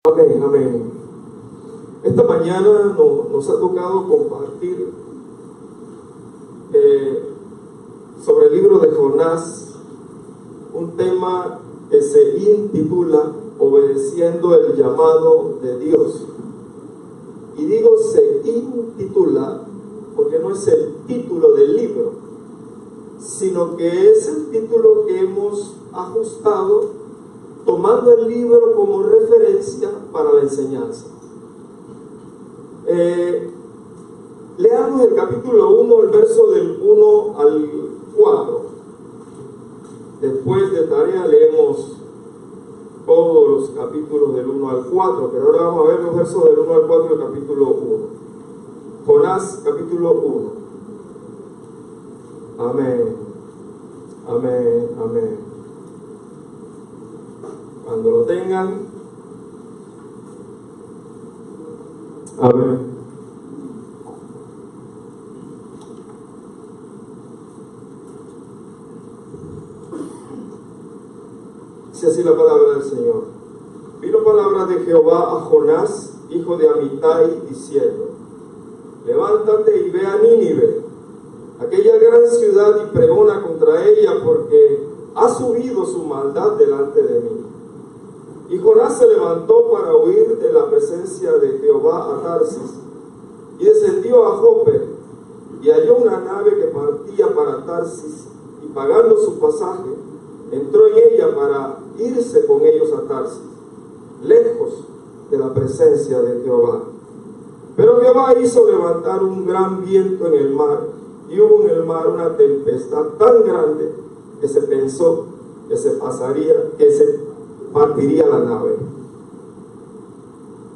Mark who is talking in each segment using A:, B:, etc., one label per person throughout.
A: Amén, amén. Esta mañana nos ha tocado compartir sobre el libro de Jonás, un tema que se intitula Obedeciendo el llamado de Dios. Y digo se intitula porque no es el título del libro, sino que es el título que hemos ajustado tomando el libro como referencia para la enseñanza. Leamos el capítulo 1, el verso del 1 al 4. Después de tarea leemos todos los capítulos del 1 al 4, pero ahora vamos a ver los versos del 1 al 4 del capítulo 1. Jonás, capítulo 1. Amén, amén, amén. Cuando lo tengan, amén. Dice así la palabra del Señor. Vino palabra de Jehová a Jonás, hijo de Amitai, diciendo: levántate y ve a Nínive, aquella gran ciudad, y pregona contra ella, porque ha subido su maldad delante de mí. Y Jonás se levantó para huir de la presencia de Jehová a Tarsis, y descendió a Jope, y halló una nave que partía para Tarsis, y pagando su pasaje, entró en ella para irse con ellos a Tarsis, lejos de la presencia de Jehová. Pero Jehová hizo levantar un gran viento en el mar, y hubo en el mar una tempestad tan grande que se pensó que se partiría la nave.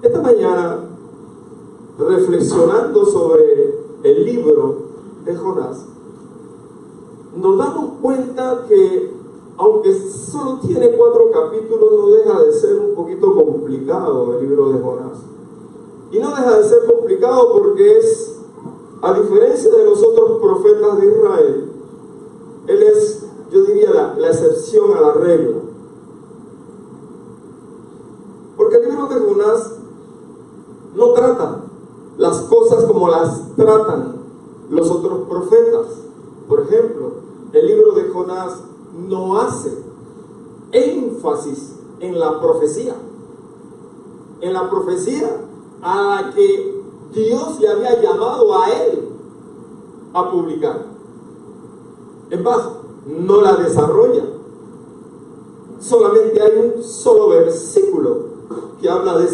A: Esta mañana, reflexionando sobre el libro de Jonás, nos damos cuenta que aunque solo tiene 4 capítulos, no deja de ser un poquito complicado el libro de Jonás. Y no deja de ser complicado porque es, a diferencia de los otros profetas de Israel, él es, yo diría, la excepción a la regla. Porque el libro de Jonás no trata las cosas como las tratan los otros profetas. Por ejemplo, el libro de Jonás no hace énfasis en la profecía. En la profecía a la que Dios le había llamado a él a publicar. En más, no la desarrolla. Solamente hay un solo versículo que habla de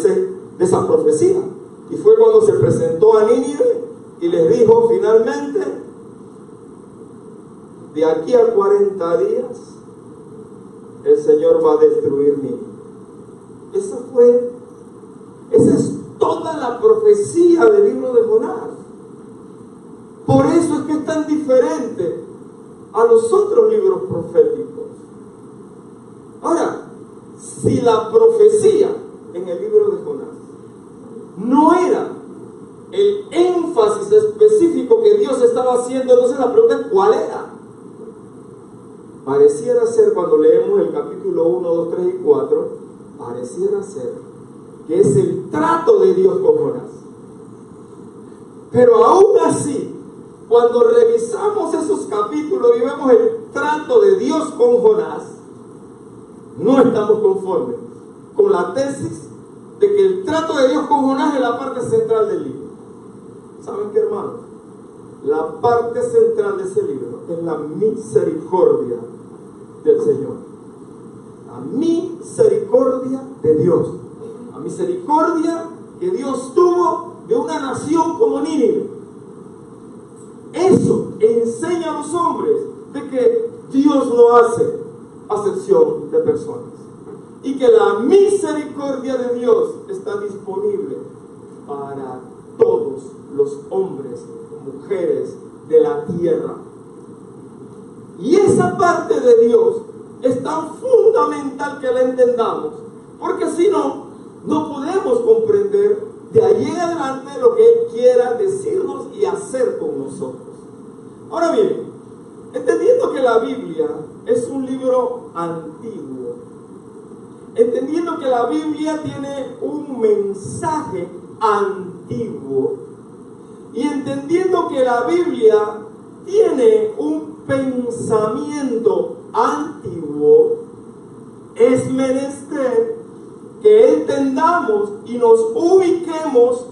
A: esa profecía. Y fue cuando se presentó a Nínive y les dijo finalmente: de aquí a 40 días el Señor va a destruir Nínive. Esa es toda la profecía del libro de Jonás. Por eso es que es tan diferente a los otros libros proféticos. Ahora, si la profecía en el libro de Jonás no era el énfasis específico que Dios estaba haciendo, entonces la pregunta es: ¿cuál era? Pareciera ser, cuando leemos el capítulo 1, 2, 3 y 4, pareciera ser que es el trato de Dios con Jonás. Pero aún así, cuando revisamos esos capítulos y vemos el trato de Dios con Jonás, no estamos conformes con la tesis de que el trato de Dios con Jonás es la parte central del libro. ¿Saben qué, hermanos? La parte central de ese libro es la misericordia del Señor. La misericordia de Dios. La misericordia que Dios tuvo de una nación como Nínive. Eso enseña a los hombres de que Dios no hace acepción de personas y que la misericordia de Dios está disponible para todos los hombres y mujeres de la tierra. Y esa parte de Dios es tan fundamental que la entendamos, porque si no, no podemos comprender de allí en adelante lo que Él quiera decirnos y hacer con nosotros. Ahora bien, entendiendo que la Biblia es un libro antiguo, entendiendo que la Biblia tiene un mensaje antiguo y entendiendo que la Biblia tiene un pensamiento antiguo, es menester que entendamos y nos ubiquemos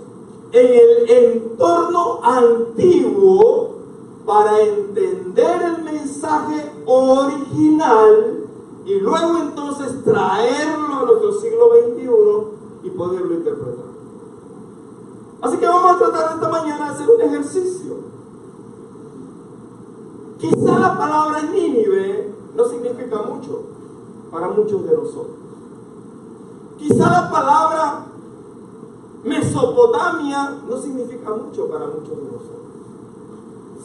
A: en el entorno antiguo para entender el mensaje original y luego entonces traerlo a nuestro siglo XXI y poderlo interpretar. Así que vamos a tratar esta mañana de hacer un ejercicio. Quizá la palabra Nínive no significa mucho para muchos de nosotros. Quizá la palabra Mesopotamia no significa mucho para muchos de nosotros,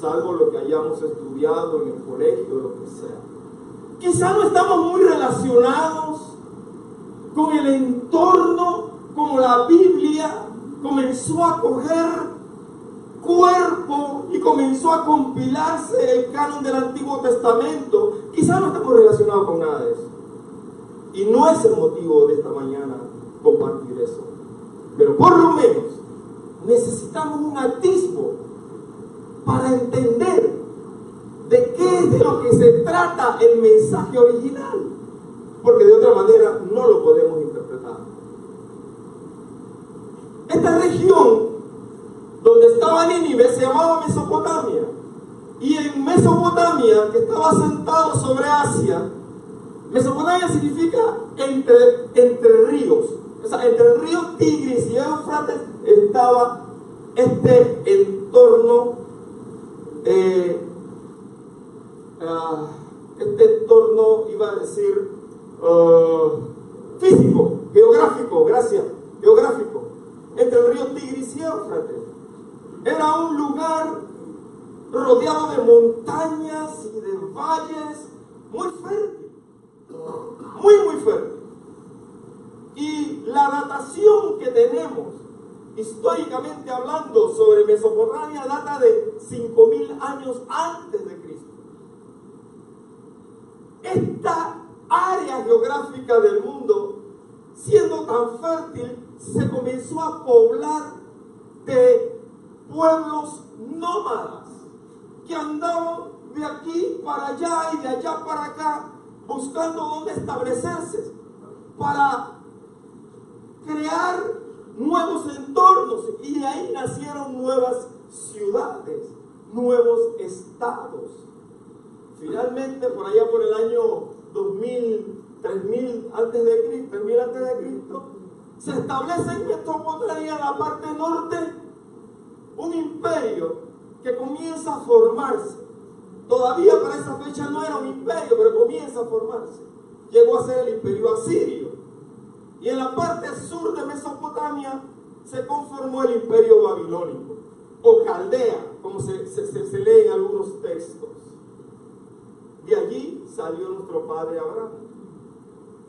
A: salvo lo que hayamos estudiado en el colegio o lo que sea. Quizá no estamos muy relacionados con el entorno como la Biblia comenzó a coger cuerpo y comenzó a compilarse el canon del Antiguo Testamento. Quizá no estamos relacionados con nada de eso. Y no es el motivo de esta mañana compartir eso. Pero por lo menos necesitamos un atisbo para entender de qué es de lo que se trata el mensaje original. Porque de otra manera no lo podemos interpretar. Esta región donde estaba Nínive se llamaba Mesopotamia. Y en Mesopotamia, que estaba sentado sobre Asia, Mesopotamia significa entre ríos. O sea, entre el río Tigris y Éufrates estaba este entorno, iba a decir, físico, geográfico, gracias, geográfico, entre el río Tigris y Éufrates. Era un lugar rodeado de montañas y de valles, muy fértil, muy fértil. Y la datación que tenemos, históricamente hablando, sobre Mesopotamia data de 5.000 años antes de Cristo. Esta área geográfica del mundo, siendo tan fértil, se comenzó a poblar de pueblos nómadas que andaban de aquí para allá y de allá para acá buscando dónde establecerse para crear nuevos entornos, y de ahí nacieron nuevas ciudades, nuevos estados. Finalmente, por allá por el año 2000, 3000 antes de Cristo, se establece en Mesopotamia, en la parte norte, un imperio que comienza a formarse. Todavía para esa fecha no era un imperio, pero comienza a formarse. Llegó a ser el imperio asirio. Y en la parte sur de Mesopotamia se conformó el imperio babilónico, o Caldea, como se lee en algunos textos. De allí salió nuestro padre Abraham,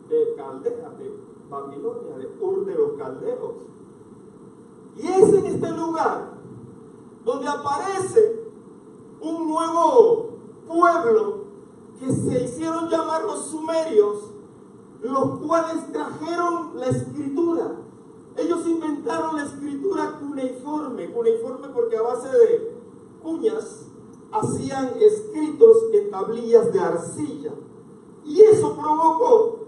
A: de Caldea, de Babilonia, de Ur de los Caldeos. Y es en este lugar donde aparece un nuevo pueblo que se hicieron llamar los sumerios, los cuales trajeron la escritura. Ellos inventaron la escritura cuneiforme porque a base de cuñas hacían escritos en tablillas de arcilla. Y eso provocó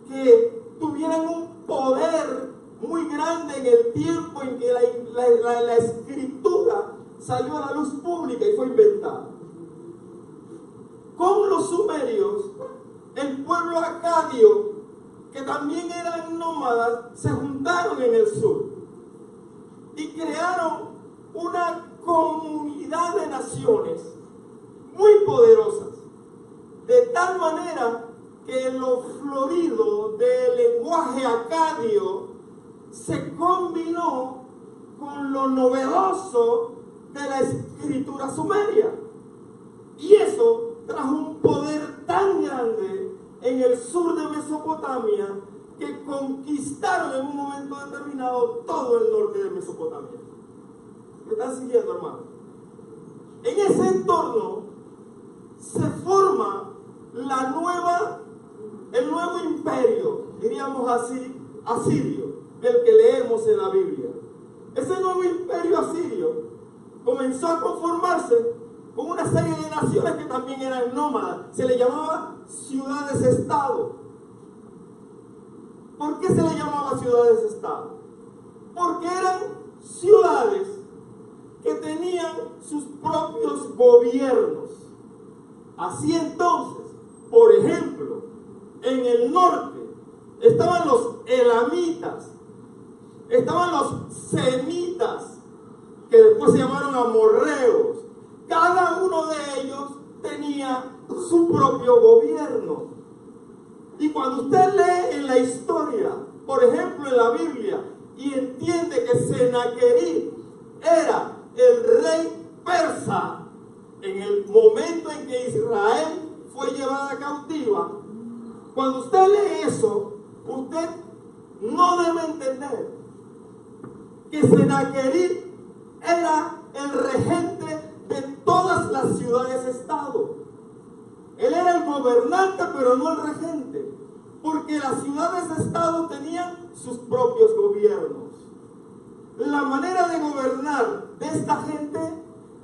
A: que tuvieran un poder muy grande en el tiempo en que la escritura salió a la luz pública y fue inventada. Con los sumerios, el pueblo acadio, que también eran nómadas, se juntaron en el sur y crearon una comunidad de naciones muy poderosas, de tal manera que lo florido del lenguaje acadio se combinó con lo novedoso de la escritura sumeria, y eso trajo un poder tan grande en el sur de Mesopotamia que conquistaron en un momento determinado todo el norte de Mesopotamia. ¿Me están siguiendo, hermano? En ese entorno se forma el nuevo imperio, diría diríamos así, asirio, el que leemos en la Biblia. Ese nuevo imperio asirio comenzó a conformarse con una serie de naciones que también eran nómadas. Se le llamaba ciudades-estado. ¿Por qué se le llamaba ciudades-estado? Porque eran ciudades que tenían sus propios gobiernos. Así entonces, por ejemplo, en el norte estaban los elamitas, estaban los semitas, que después se llamaron amorreos. Cada uno de ellos tenía su propio gobierno. Y cuando usted lee en la historia, por ejemplo en la Biblia, y entiende que Senaquerib era el rey persa en el momento en que Israel fue llevada cautiva, cuando usted lee eso, usted no debe entender que Senaquerib era el regente de todas las ciudades-estado. Él era el gobernante, pero no el regente, porque las ciudades-estado tenían sus propios gobiernos. La manera de gobernar de esta gente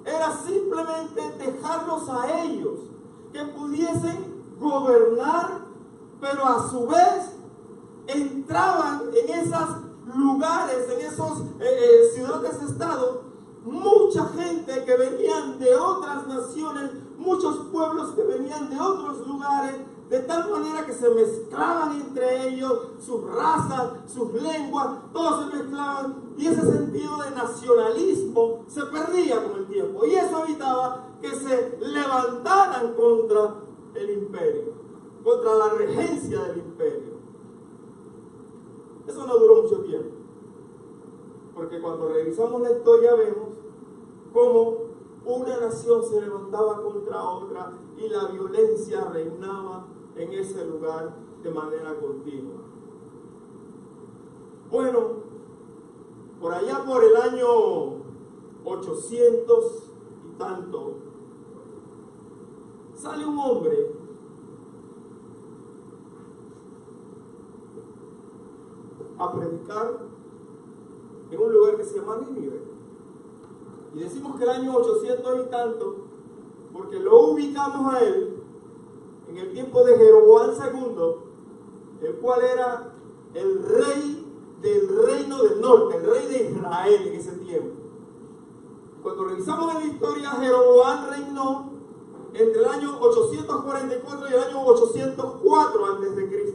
A: era simplemente dejarlos a ellos, que pudiesen gobernar, pero a su vez entraban en esos lugares, en esos ciudades-estado, mucha gente que venían de otras naciones, muchos pueblos que venían de otros lugares, de tal manera que se mezclaban entre ellos, sus razas, sus lenguas, todos se mezclaban, y ese sentido de nacionalismo se perdía con el tiempo, y eso evitaba que se levantaran contra el imperio, contra la regencia del imperio. Eso no duró mucho tiempo, porque cuando revisamos la historia vemos cómo una nación se levantaba contra otra y la violencia reinaba en ese lugar de manera continua. Bueno, por allá por el año 800 y tanto, sale un hombre a predicar en un lugar que se llama Nínive. Y decimos que el año 800 y tanto, porque lo ubicamos a él en el tiempo de Jeroboam II, el cual era el rey del reino del norte, el rey de Israel en ese tiempo. Cuando revisamos en la historia, Jeroboam reinó entre el año 844 y el año 804 a.C.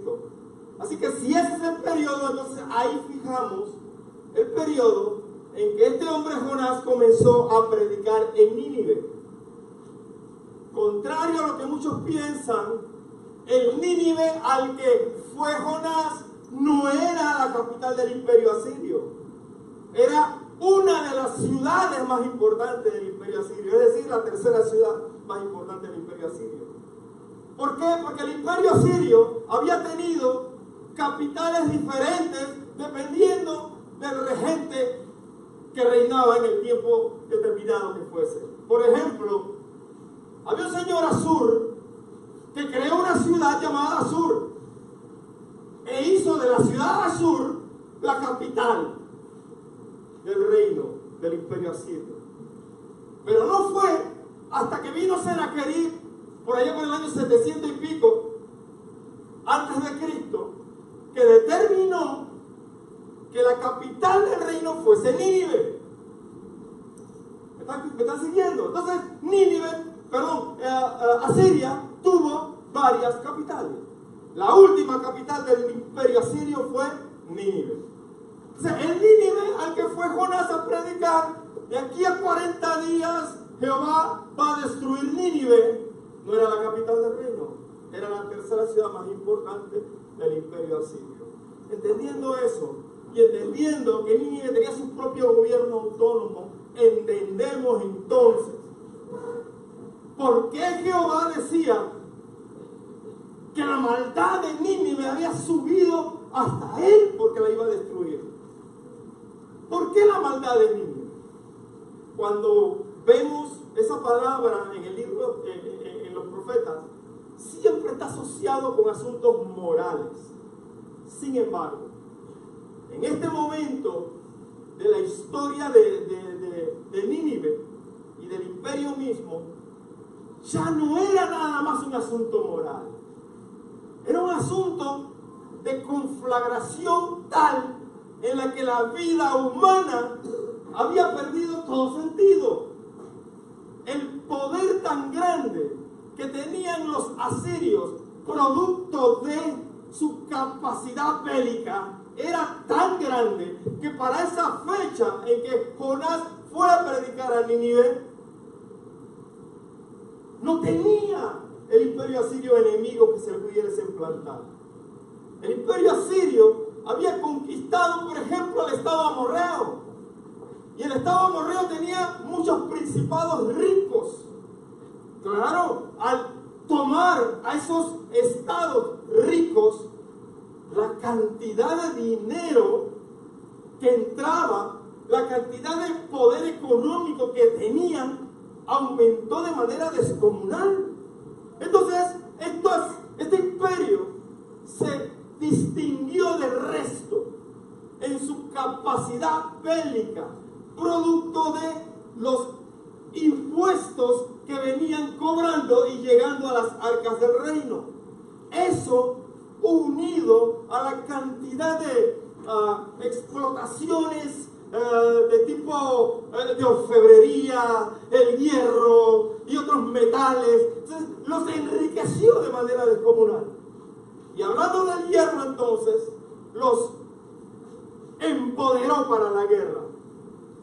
A: Así que si ese es el periodo, entonces ahí fijamos el periodo en que este hombre Jonás comenzó a predicar en Nínive. Contrario a lo que muchos piensan, el Nínive al que fue Jonás no era la capital del imperio asirio. Era una de las ciudades más importantes del imperio asirio, es decir, la tercera ciudad más importante del imperio asirio. ¿Por qué? Porque el imperio asirio había tenido capitales diferentes dependiendo del regente que reinaba en el tiempo determinado que fuese. Por ejemplo, había un señor Asur que creó una ciudad llamada Asur e hizo de la ciudad Asur la capital del reino del imperio asirio. Pero no fue hasta que vino Senaquerib por allá por el año 700 y pico antes de Cristo que determinó que la capital del reino fuese Nínive. ¿Me están siguiendo? Entonces, Asiria tuvo varias capitales. La última capital del imperio asirio fue Nínive. Entonces, el Nínive al que fue Jonás a predicar, de aquí a 40 días Jehová va a destruir Nínive, no era la capital del reino, era la tercera ciudad más importante del imperio asirio. Entendiendo eso, y entendiendo que Nínive tenía su propio gobierno autónomo, entendemos entonces por qué Jehová decía que la maldad de Nínive había subido hasta él porque la iba a destruir. ¿Por qué la maldad de Nínive? Cuando vemos esa palabra en el libro, en los profetas, siempre está asociado con asuntos morales. Sin embargo, en este momento de la historia de Nínive y del imperio mismo, ya no era nada más un asunto moral. Era un asunto de conflagración tal en la que la vida humana había perdido todo sentido. El poder tan grande que tenían los asirios, producto de su capacidad bélica, era tan grande que para esa fecha en que Jonás fue a predicar a Nínive, no tenía el imperio asirio enemigo que se le pudiese implantar. El imperio asirio había conquistado, por ejemplo, el estado amorreo. Y el estado amorreo tenía muchos principados ricos. Claro, al tomar a esos estados ricos, la cantidad de dinero que entraba, la cantidad de poder económico que tenían, aumentó de manera descomunal. Entonces, este imperio se distinguió del resto en su capacidad bélica, producto de los impuestos que venían cobrando y llegando a las arcas del reino. Eso, unido a la cantidad de explotaciones de tipo de orfebrería, el hierro y otros metales, entonces, los enriqueció de manera descomunal. Y hablando del hierro, entonces, los empoderó para la guerra.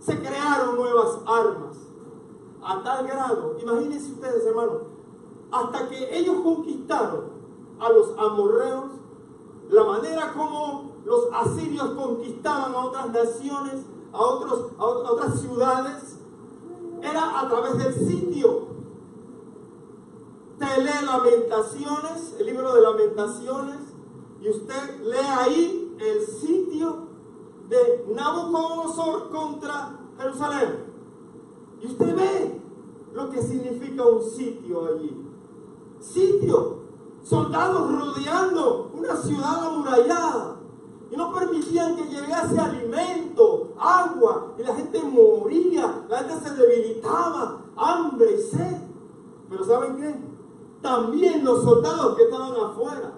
A: Se crearon nuevas armas, a tal grado, imagínense ustedes, hermanos, hasta que ellos conquistaron a los amorreos, la manera como los asirios conquistaban a otras naciones, a otras ciudades, era a través del sitio. Usted lee Lamentaciones, el libro de Lamentaciones, y usted lee ahí el sitio de Nabucodonosor contra Jerusalén. Y usted ve lo que significa un sitio allí. Sitio, soldados rodeando una ciudad amurallada y no permitían que llegase alimento, agua, y la gente moría, la gente se debilitaba, hambre y sed. Pero ¿saben qué? También los soldados que estaban afuera,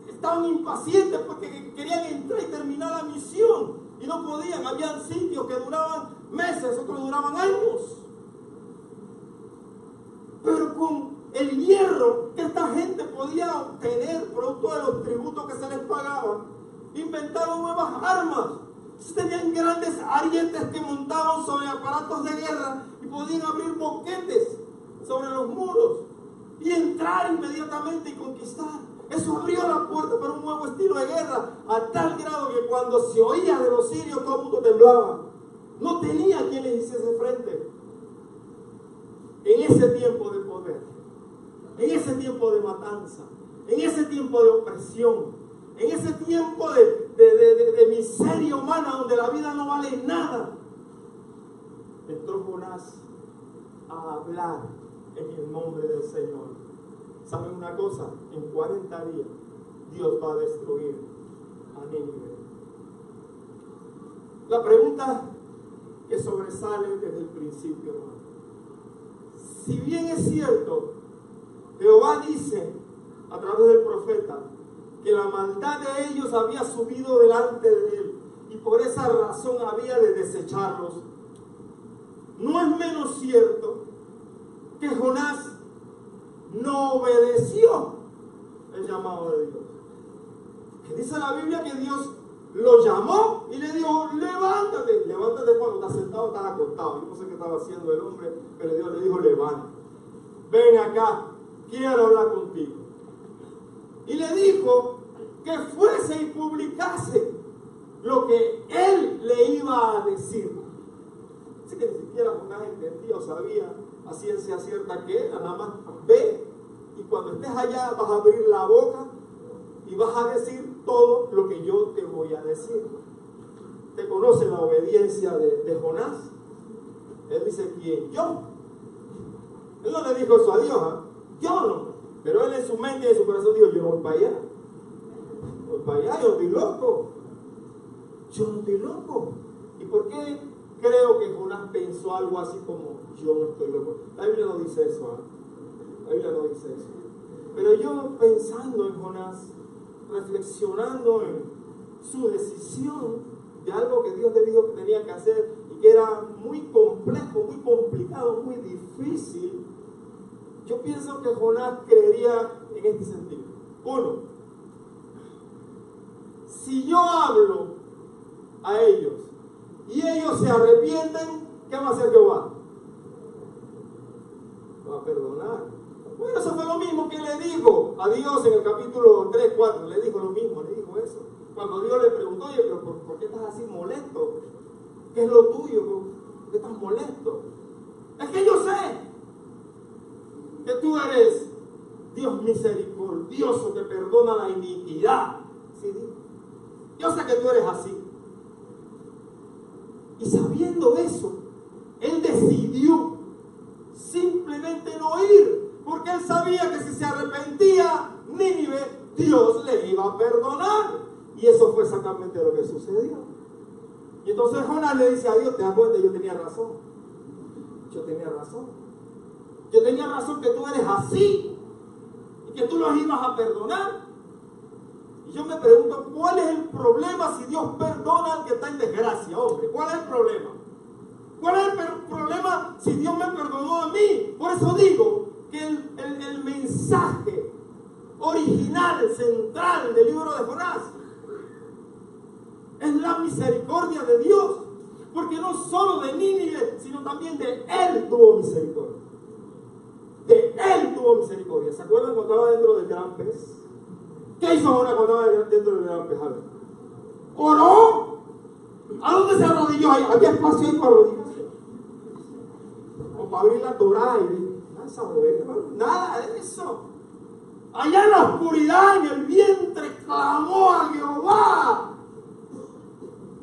A: estaban impacientes porque querían entrar y terminar la misión y no podían. Habían sitios que duraban meses, otros duraban años. Pero con el hierro que esta gente podía obtener producto de los tributos que se les pagaban, inventaron nuevas armas. Tenían grandes arietes que montaban sobre aparatos de guerra y podían abrir boquetes sobre los muros y entrar inmediatamente y conquistar. Eso abrió la puerta para un nuevo estilo de guerra, a tal grado que cuando se oía de los sirios todo el mundo temblaba. No tenía quien les hiciese frente. En ese tiempo de poder, en ese tiempo de matanza, en ese tiempo de opresión, en ese tiempo de miseria humana donde la vida no vale nada, entró Jonás a hablar en el nombre del Señor. ¿Saben una cosa? En 40 días Dios va a destruir a Nínive. La pregunta que sobresale desde el principio, hermano. Si bien es cierto, Jehová dice a través del profeta que la maldad de ellos había subido delante de él y por esa razón había de desecharlos, no es menos cierto que Jonás no obedeció el llamado de Dios. Que dice la Biblia que Dios lo llamó y le dijo: levántate. Levántate cuando estás sentado, estás acostado. Yo no sé qué estaba haciendo el hombre, pero Dios le dijo: levántate, ven acá, quiero hablar contigo. Y le dijo que fuese y publicase lo que él le iba a decir. Así que ni siquiera Jonás entendía o sabía a ciencia cierta que era. Nada más ve, y cuando estés allá vas a abrir la boca y vas a decir todo lo que yo te voy a decir. ¿Te conoce la obediencia de Jonás? Él dice: ¿quién? Yo. Él no le dijo eso a Dios, ¿eh? Yo no. Pero él en su mente y en su corazón dijo, yo no voy para allá. Voy para allá, yo no estoy loco. Yo no estoy loco. ¿Y por qué creo que Jonás pensó algo así como, yo no estoy loco? La Biblia no dice eso, ¿eh? La Biblia no dice eso. Pero yo pensando en Jonás, reflexionando en su decisión de algo que Dios le dijo que tenía que hacer y que era muy complejo, muy complicado, muy difícil, yo pienso que Jonás creería en este sentido. Uno, si yo hablo a ellos y ellos se arrepienten, ¿qué va a hacer Jehová? Va a perdonar. Bueno, eso fue lo mismo que le dijo a Dios en el capítulo 3, 4. Le dijo lo mismo, le dijo eso. Cuando Dios le preguntó, oye, pero ¿por qué estás así molesto? ¿Qué es lo tuyo? ¿Por qué estás molesto? Es que yo sé que tú eres Dios misericordioso que perdona la iniquidad. ¿Sí? Yo sé que tú eres así. Y sabiendo eso, él decidió simplemente no ir, porque él sabía que si se arrepentía, Nínive, Dios le iba a perdonar. Y eso fue exactamente lo que sucedió. Y entonces Jonás le dice a Dios, te das cuenta, yo tenía razón. Yo tenía razón. Yo tenía razón que tú eres así y que tú los ibas a perdonar. Y yo me pregunto, ¿cuál es el problema si Dios perdona al que está en desgracia, hombre? ¿Cuál es el problema? ¿Cuál es el problema si Dios me perdonó a mí? Por eso digo que el mensaje original, central del libro de Jonás es la misericordia de Dios. Porque no solo de Nínive, sino también de él tuvo misericordia. De él tuvo misericordia. ¿Se acuerdan cuando estaba dentro del gran pez? ¿Qué hizo ahora cuando estaba dentro del gran pez? ¿Oró? ¿A dónde se arrodilló? ¿Había espacio ahí para arrodillarse? O para abrir la Torá y nada de eso. Allá en la oscuridad, en el vientre, clamó a Jehová.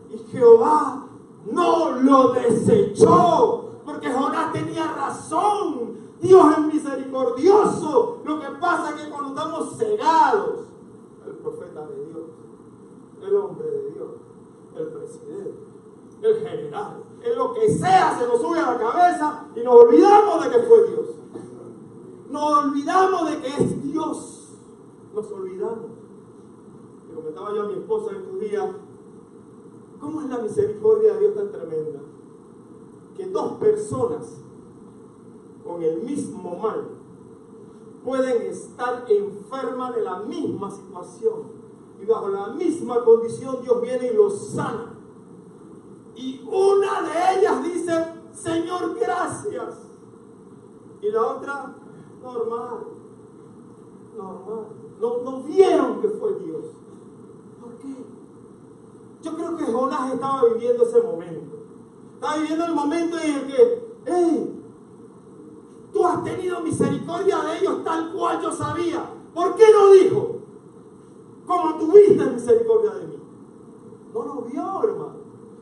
A: Y Jehová no lo desechó, porque Jonás tenía razón. Dios es misericordioso. Lo que pasa es que cuando estamos cegados, el profeta de Dios, el hombre de Dios, el presidente, el general, en lo que sea se nos sube a la cabeza y nos olvidamos de que fue Dios. Nos olvidamos de que es Dios. Nos olvidamos. Le comentaba yo a mi esposa en estos días, ¿cómo es la misericordia de Dios tan tremenda? Que dos personas con el mismo mal pueden estar enfermas de la misma situación y bajo la misma condición Dios viene y los sana. Y una de ellas dice, Señor, gracias. Y la otra, normal. No vieron que fue Dios. ¿Por qué? Yo creo que Jonás estaba viviendo ese momento. Estaba viviendo el momento en el que, hey, tú has tenido misericordia de ellos tal cual yo sabía. ¿Por qué no dijo? Como tuviste misericordia de mí. No lo vio, hermano.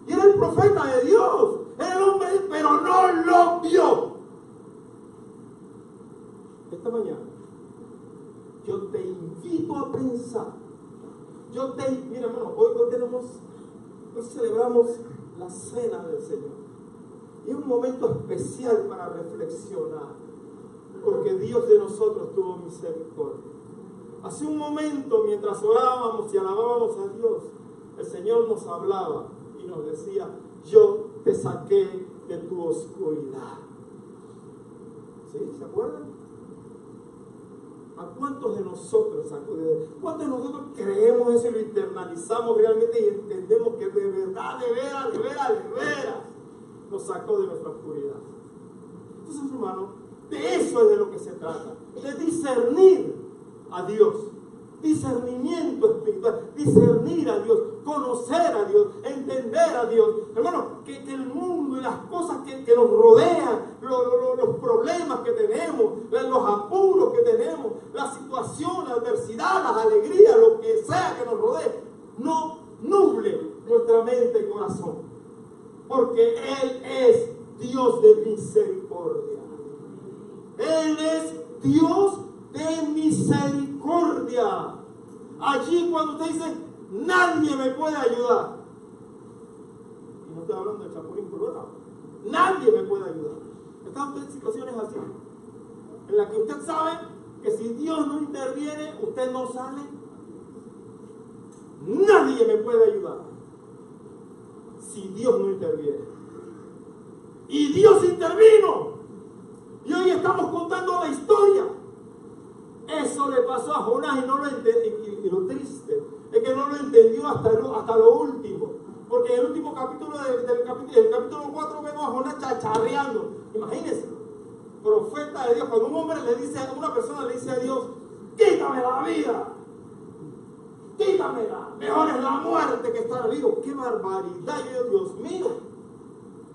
A: Y era el profeta de Dios. Era el hombre, pero no lo vio. Esta mañana, yo te invito a pensar. Mira, hermano, hoy celebramos la cena del Señor. Y es un momento especial para reflexionar, porque Dios de nosotros tuvo misericordia. Hace un momento, mientras orábamos y alabábamos a Dios, el Señor nos hablaba y nos decía, yo te saqué de tu oscuridad. ¿Sí? ¿Se acuerdan? ¿A cuántos de nosotros ¿Cuántos de nosotros creemos eso y lo internalizamos realmente y entendemos que de verdad, de veras, nos sacó de nuestra oscuridad? Entonces, hermano, de eso es de lo que se trata, de discernir a Dios, discernimiento espiritual, discernir a Dios, conocer a Dios, entender a Dios. Hermano, que el mundo y las cosas que nos rodean, los problemas que tenemos, los apuros que tenemos, la situación, la adversidad, las alegrías, lo que sea que nos rodee, no nuble nuestra mente y corazón, porque Él es Dios de misericordia. Él es Dios de misericordia. Allí cuando usted dice, nadie me puede ayudar. Y no estoy hablando de Chapulín Colorado. Nadie me puede ayudar. Están usted en situaciones así, en las que usted sabe que si Dios no interviene, usted no sale. Nadie me puede ayudar si Dios no interviene. Y Dios intervino. Y hoy estamos contando la historia. Eso le pasó a Jonás y no lo entendió. Y lo triste es que no lo entendió hasta lo último. Porque en el último capítulo del capítulo 4 vemos a Jonás chacharreando. Imagínense, profeta de Dios, cuando un hombre le dice, una persona le dice a Dios, quítame la vida, quítamela, mejor es la muerte que estar vivo. ¡Qué barbaridad! Yo, Dios mío,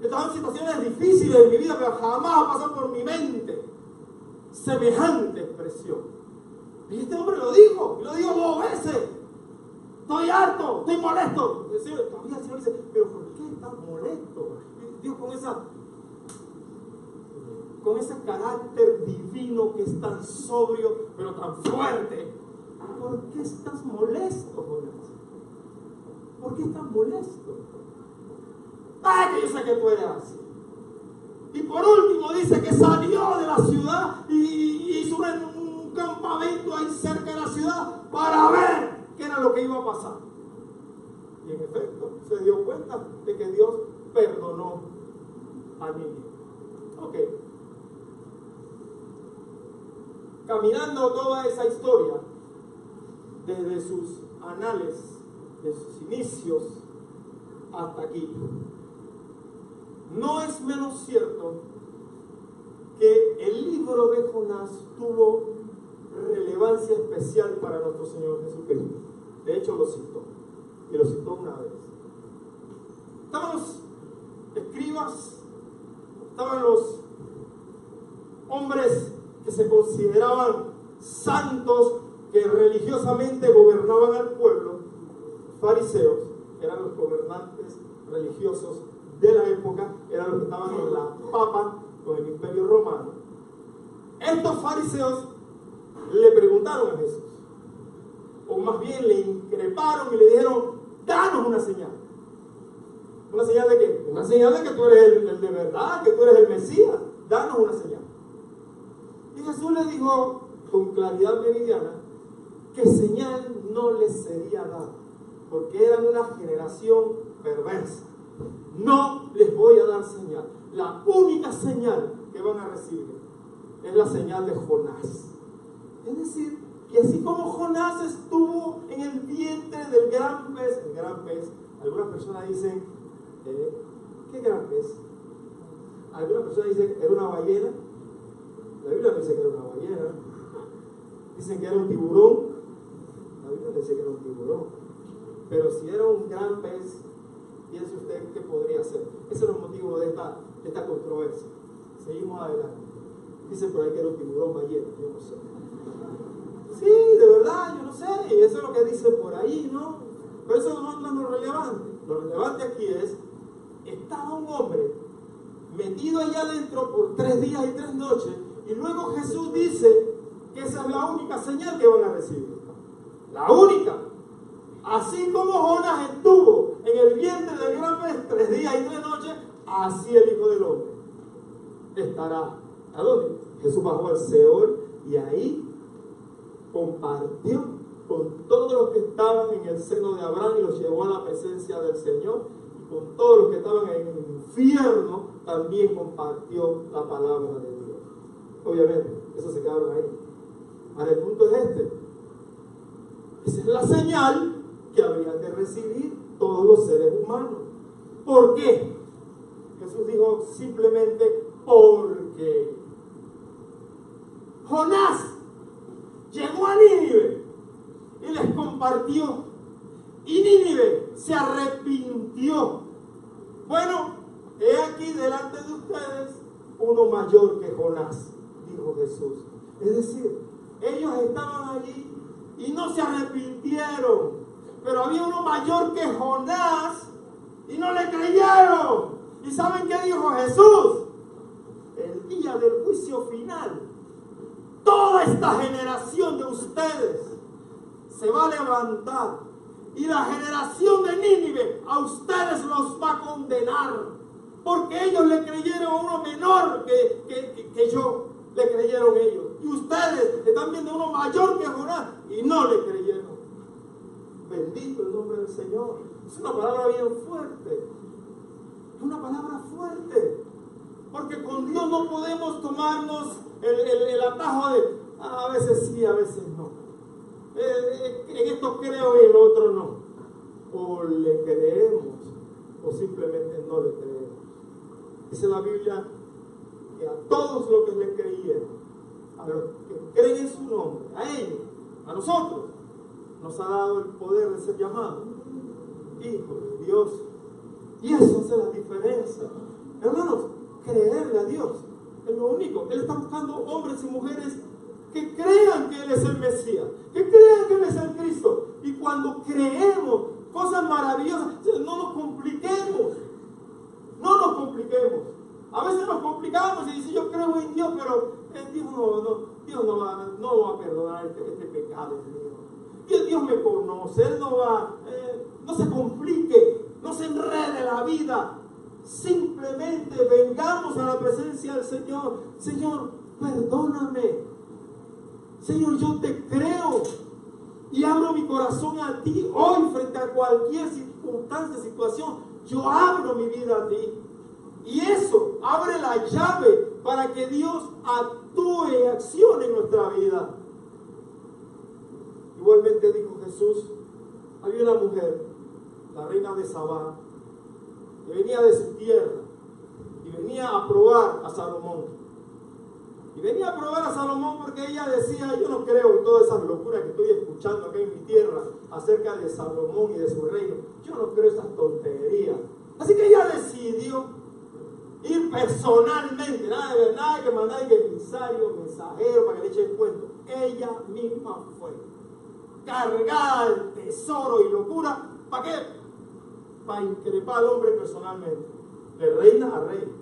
A: he estado en situaciones difíciles en mi vida, pero jamás ha pasado por mi mente semejante expresión. Y este hombre lo dijo 2 veces. Estoy harto, estoy molesto. Todavía el Señor dice, pero ¿por qué estás molesto? Dios con ese carácter divino que es tan sobrio, pero tan fuerte. ¿Por qué estás molesto, Jonás? ¿Por qué estás molesto? ¡Ay, que yo sé que tú eres así! Y por último dice que salió de la ciudad y hizo un campamento ahí cerca de la ciudad para ver qué era lo que iba a pasar. Y en efecto, se dio cuenta de que Dios perdonó a Nínive. Ok. Caminando toda esa historia, desde sus anales, de sus inicios, hasta aquí, no es menos cierto que el libro de Jonás tuvo relevancia especial para nuestro Señor Jesucristo. De hecho lo citó, y lo citó una vez. Estaban los escribas, estaban los hombres que se consideraban santos, que religiosamente gobernaban al pueblo. Fariseos, que eran los gobernantes religiosos de la época, eran los que estaban en la papa con el Imperio Romano. Estos fariseos le preguntaron a Jesús, o más bien le increparon y le dijeron, danos una señal. ¿Una señal de qué? Una señal de que tú eres el de verdad, que tú eres el Mesías. Danos una señal. Y Jesús le dijo con claridad meridiana que señal no les sería dada, porque eran una generación perversa. No les voy a dar señal. La única señal que van a recibir es la señal de Jonás. Es decir, que así como Jonás estuvo en el vientre del gran pez, algunas personas dicen, ¿qué gran pez? Algunas personas dicen, ¿era una ballena? La Biblia no dice que era una ballena. Dicen que era un tiburón. La Biblia dice que era un tiburón. Pero si era un gran pez, piense usted qué podría ser. Ese es el motivo de esta controversia. Seguimos adelante. Dicen por ahí que era un tiburón ballena, yo no sé. Sí, de verdad, yo no sé. Y eso es lo que dice por ahí, ¿no? Pero eso no es lo relevante. Lo relevante aquí es, estaba un hombre metido allá adentro por 3 días y 3 noches, y luego Jesús dice que esa es la única señal que van a recibir. La única. Así como Jonás estuvo en el vientre del gran pez 3 días y 3 noches, así el Hijo del Hombre estará. ¿A dónde? Jesús bajó al Seol y ahí compartió con todos los que estaban en el seno de Abraham y los llevó a la presencia del Señor. Y con todos los que estaban en el infierno también compartió la palabra de Dios. Obviamente, eso se quedaron ahí. Ahora el punto es este. Esa es la señal que habrían de recibir todos los seres humanos. ¿Por qué? Jesús dijo simplemente porque Jonás llegó a Nínive y les compartió, y Nínive se arrepintió. Bueno, he aquí delante de ustedes uno mayor que Jonás, dijo Jesús. Es decir, ellos estaban allí y no se arrepintieron, pero había uno mayor que Jonás y no le creyeron. ¿Y saben qué dijo Jesús? El día del juicio final, toda esta generación de ustedes se va a levantar y la generación de Nínive a ustedes los va a condenar, porque ellos le creyeron a uno menor que yo, le creyeron ellos, y ustedes están viendo a uno mayor que Jonás y no le creyeron. Bendito el nombre del Señor. Es una palabra bien fuerte, es una palabra fuerte, porque con Dios no podemos tomarnos el atajo de a veces sí, a veces no. En esto creo y en lo otro no. O le creemos o simplemente no le creemos. Dice la Biblia que a todos los que le creyeron, a los que creen en su nombre, a ellos, a nosotros, nos ha dado el poder de ser llamados hijos de Dios. Y eso hace la diferencia. Hermanos, creerle a Dios es lo único. Él está buscando hombres y mujeres que crean que Él es el Mesías, que crean que Él es el Cristo. Y cuando creemos cosas maravillosas, no nos compliquemos. No nos compliquemos. A veces nos complicamos y dicen, yo creo en Dios, pero Dios no va a perdonar este pecado mío. Dios me conoce, Él no se complique, no se enrede la vida. Simplemente vengamos a la presencia del Señor. Señor, perdóname. Señor, yo te creo y abro mi corazón a ti hoy frente a cualquier circunstancia, situación. Yo abro mi vida a ti. Y eso abre la llave para que Dios actúe y accione en nuestra vida. Igualmente dijo Jesús, había una mujer, la reina de Sabá, que venía de su tierra y venía a probar a Salomón. Y venía a probar a Salomón porque ella decía, yo no creo en todas esas locuras que estoy escuchando acá en mi tierra acerca de Salomón y de su reino. Yo no creo en esas tonterías. Así que ella decidió ir personalmente, nada que mandar que emisario, mensajero para que le echen cuento. Ella misma fue, cargada de tesoro y locura. ¿Para qué? Para increpar al hombre personalmente, de reina a rey.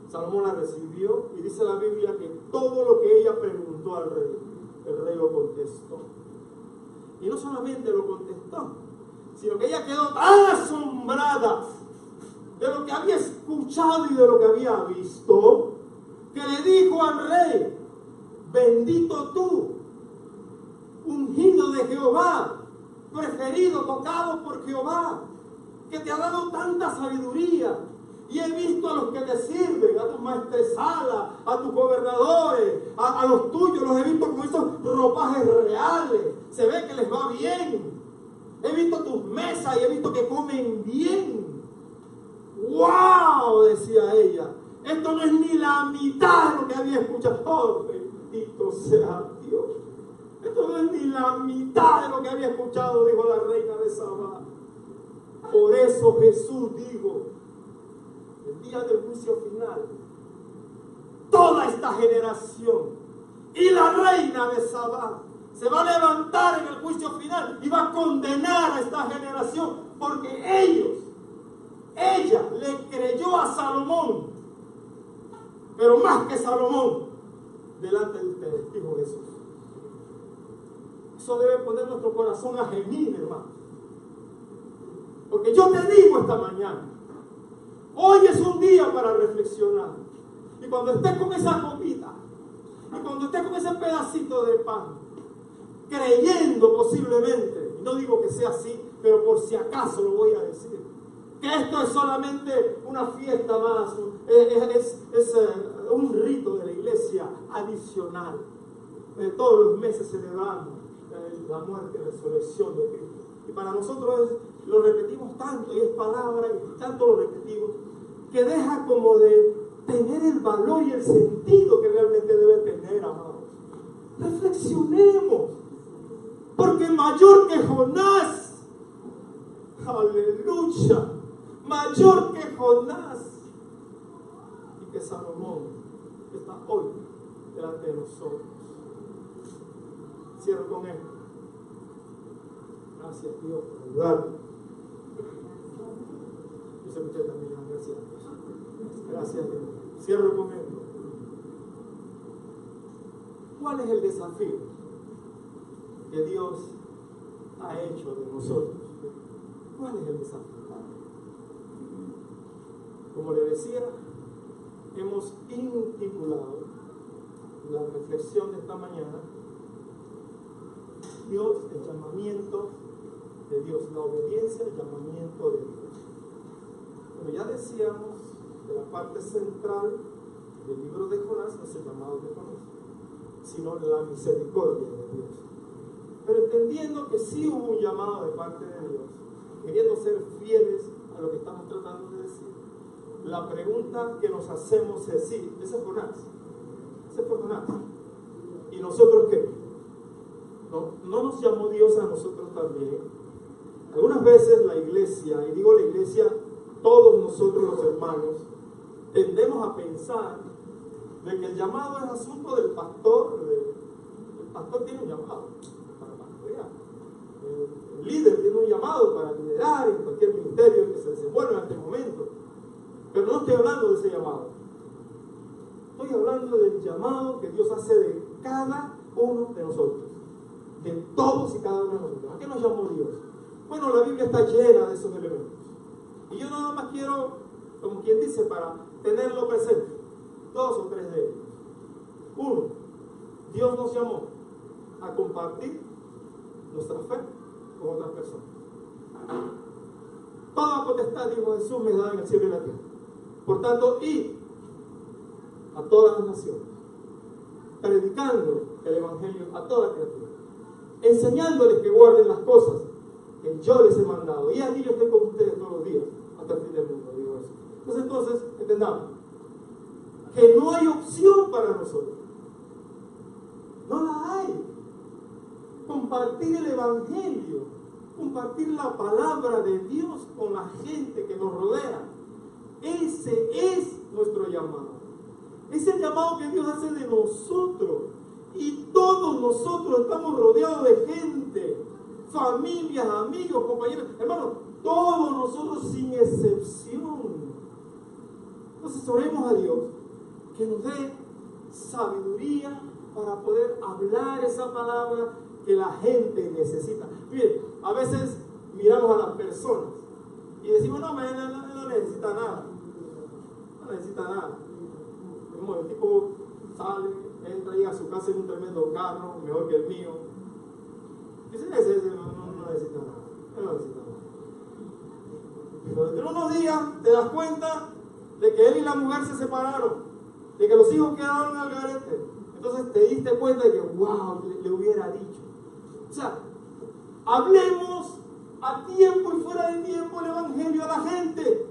A: Salomón la recibió y dice la Biblia que todo lo que ella preguntó al rey, el rey lo contestó. Y no solamente lo contestó, sino que ella quedó tan asombrada de lo que había escuchado y de lo que había visto, que le dijo al rey, bendito tú, ungido de Jehová, preferido, tocado por Jehová, que te ha dado tanta sabiduría. Y he visto a los que te sirven, a tus maestresalas, a tus gobernadores, a los tuyos, los he visto con esos ropajes reales. Se ve que les va bien. He visto tus mesas y he visto que comen bien. ¡Wow! Decía ella. Esto no es ni la mitad de lo que había escuchado. ¡Oh, bendito sea Dios! Esto no es ni la mitad de lo que había escuchado, dijo la reina de Sabá. Por eso Jesús dijo, el día del juicio final, toda esta generación y la reina de Sabá se va a levantar en el juicio final y va a condenar a esta generación porque ella le creyó a Salomón, pero más que Salomón, delante de ustedes, dijo Jesús. Eso debe poner nuestro corazón a gemir, hermano. Porque yo te digo esta mañana, hoy es un día para reflexionar. Y cuando estés con esa comida, y cuando estés con ese pedacito de pan, creyendo posiblemente, y no digo que sea así, pero por si acaso lo voy a decir, que esto es solamente una fiesta más, es un rito de la iglesia adicional. Todos los meses celebramos la muerte y resurrección de Cristo. Y para nosotros lo repetimos tanto, y es palabra, y tanto lo repetimos, que deja como de tener el valor y el sentido que realmente debe tener, amados. Reflexionemos, porque mayor que Jonás, aleluya, mayor que Jonás y que Salomón está hoy delante de nosotros. Cierro con esto. Gracias, Dios, por ayudarme. Yo sé que usted también, gracias. Gracias, Dios. Cierro con esto.
B: ¿Cuál es el desafío que Dios ha hecho de nosotros? ¿Cuál es el desafío? Como le decía, hemos intitulado la reflexión de esta mañana: Dios, el llamamiento de Dios, la obediencia al llamamiento de Dios. Como ya decíamos, que la parte central del libro de Jonás no es el llamado de Jonás, sino la misericordia de Dios. Pero entendiendo que sí hubo un llamado de parte de Dios, queriendo ser fieles a lo que estamos tratando de decir, la pregunta que nos hacemos es: sí, ese fue Jonás. Ese fue Jonás. ¿Y nosotros qué? ¿No nos llamó Dios a nosotros también? Algunas veces la iglesia, y digo la iglesia, todos nosotros los hermanos, tendemos a pensar de que el llamado es asunto del pastor. El pastor tiene un llamado para pastorear. El líder tiene un llamado para liderar en cualquier ministerio que se desenvuelva en este momento. Pero no estoy hablando de ese llamado. Estoy hablando del llamado que Dios hace de cada uno de nosotros. De todos y cada uno de nosotros. ¿A qué nos llamó Dios? Bueno, la Biblia está llena de esos elementos. Y yo nada más quiero, como quien dice, para tenerlo presente, 2 o 3 de ellos. 1, Dios nos llamó a compartir nuestra fe con otras personas. Toda potestad, dijo Jesús, me da en el cielo y la tierra. Por tanto, id a todas las naciones, predicando el evangelio a toda criatura, enseñándoles que guarden las cosas que yo les he mandado. Y aquí yo estoy con ustedes todos los días hasta el fin del mundo, digo eso. Entonces, entendamos que no hay opción para nosotros. No la hay. Compartir el evangelio, compartir la palabra de Dios con la gente que nos rodea, ese es nuestro llamado. Es el llamado que Dios hace de nosotros. Y todos nosotros estamos rodeados de gente, familias, amigos, compañeros, hermanos, todos nosotros sin excepción. Entonces oremos a Dios que nos dé sabiduría para poder hablar esa palabra que la gente necesita. Miren, a veces miramos a las personas y decimos: no necesita nada. No necesita nada. Como el tipo sale, entra, llega a su casa en un tremendo carro, mejor que el mío. Dice: ese no necesita nada. Él no necesita nada. Pero dentro de unos días te das cuenta de que él y la mujer se separaron, de que los hijos quedaron al garete. Entonces te diste cuenta de que, wow, le hubiera dicho. O sea, hablemos a tiempo y fuera de tiempo el evangelio a la gente.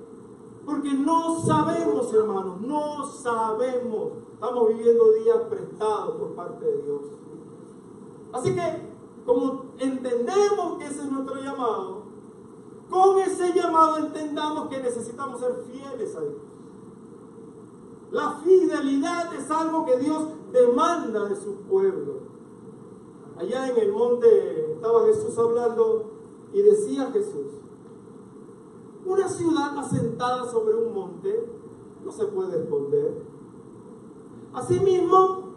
B: Porque no sabemos, hermanos, no sabemos. Estamos viviendo días prestados por parte de Dios. Así que, como entendemos que ese es nuestro llamado, con ese llamado entendamos que necesitamos ser fieles a Dios. La fidelidad es algo que Dios demanda de su pueblo. Allá en el monte estaba Jesús hablando y decía Jesús: una ciudad asentada sobre un monte no se puede esconder. Asimismo,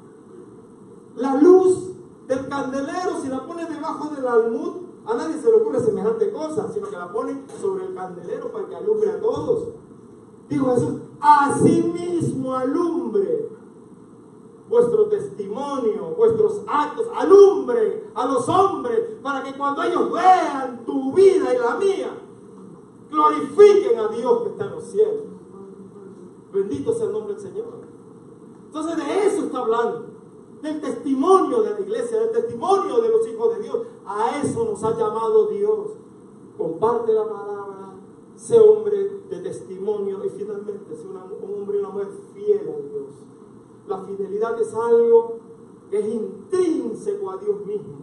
B: la luz del candelero, si la pone debajo del almud, a nadie se le ocurre semejante cosa, sino que la pone sobre el candelero para que alumbre a todos. Dijo Jesús: asimismo alumbre vuestro testimonio, vuestros actos, alumbre a los hombres, para que cuando ellos vean tu vida y la mía, glorifiquen a Dios que está en los cielos. Bendito sea el nombre del Señor. Entonces de eso está hablando, del testimonio de la iglesia, del testimonio de los hijos de Dios. A eso nos ha llamado Dios. Comparte la palabra, sé hombre de testimonio y finalmente sé un hombre y una mujer fiel a Dios. La fidelidad es algo que es intrínseco a Dios mismo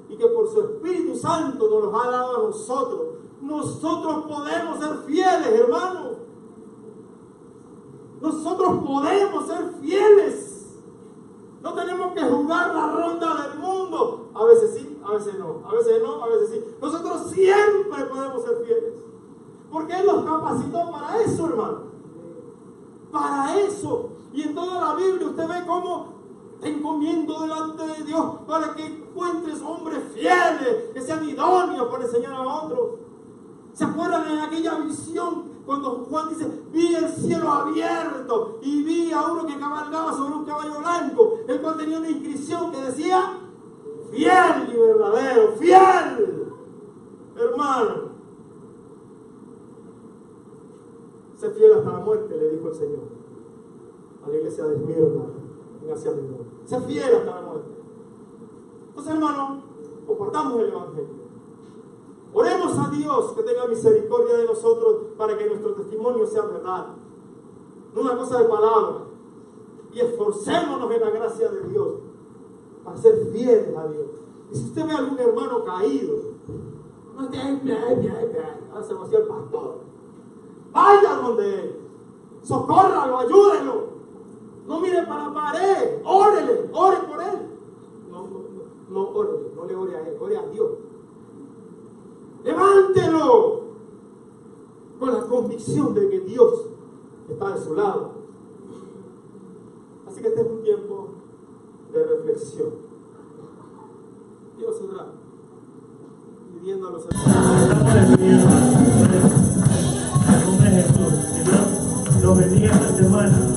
B: y que por su Espíritu Santo nos lo ha dado a nosotros. Nosotros podemos ser fieles, hermanos. Nosotros podemos ser fieles. No tenemos que jugar la ronda del mundo. A veces sí, a veces no. A veces no, a veces sí. Nosotros siempre podemos ser fieles. Porque Él nos capacitó para eso, hermano. Para eso. Y en toda la Biblia usted ve cómo Te encomiendo delante de Dios para que encuentres hombres fieles, que sean idóneos para enseñar a otros. ¿Se acuerdan en aquella visión cuando Juan dice, vi el cielo abierto y vi a uno que cabalgaba sobre un caballo blanco, el cual tenía una inscripción que decía, fiel y verdadero, fiel? Hermano, sé fiel hasta la muerte, le dijo el Señor a la iglesia de Esmirna en Asia Menor. Sé fiel hasta la muerte. Entonces, hermano, compartamos el Evangelio. Oremos a Dios que tenga misericordia de nosotros para que nuestro testimonio sea verdad, no una cosa de palabra. Y esforcémonos en la gracia de Dios para ser fieles a Dios. Y si usted ve a algún hermano caído, no esté ahora se vació el pastor. Vaya donde él, socórralo, ayúdelo. No mire para la pared, órele, ore por él. No ore, no le ore a él, ore a Dios. Levántelo con la convicción de que Dios está de su lado. Así que este es un tiempo de reflexión. Dios será pidiendo a los hermanos.
C: En nombre de Jesús, que Dios los bendiga esta semana.